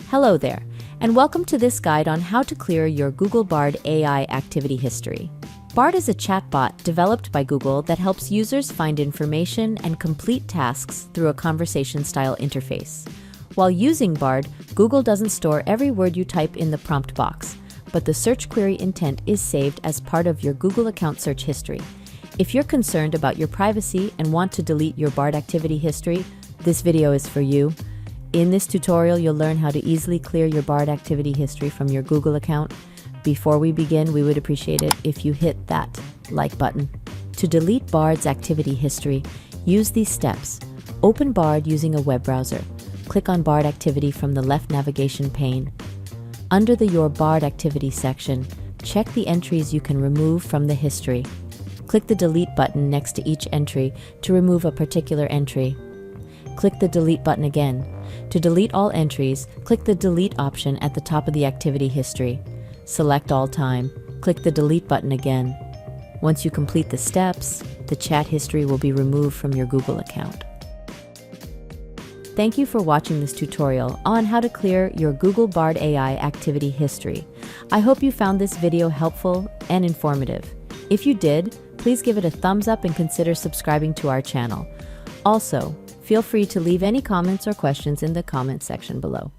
Hello there, and welcome to this guide on how to clear your Google Bard AI activity history. Bard is a chatbot developed by Google that helps users find information and complete tasks through a conversation-style interface. While using Bard, Google doesn't store every word you type in the prompt box, but the search query intent is saved as part of your Google account search history. If you're concerned about your privacy and want to delete your Bard activity history, this video is for you. In this tutorial, you'll learn how to easily clear your Bard activity history from your Google account. Before we begin, we would appreciate it if you hit that like button. To delete Bard's activity history, use these steps. Open Bard using a web browser. Click on Bard Activity from the left navigation pane. Under the Your Bard Activity section, check the entries you can remove from the history. Click the Delete button next to each entry to remove a particular entry. Click the Delete button again. To delete all entries, click the Delete option at the top of the activity history. Select All Time. Click the Delete button again. Once you complete the steps, the chat history will be removed from your Google account. Thank you for watching this tutorial on how to clear your Google Bard AI activity history. I hope you found this video helpful and informative. If you did, please give it a thumbs up and consider subscribing to our channel. Also, feel free to leave any comments or questions in the comment section below.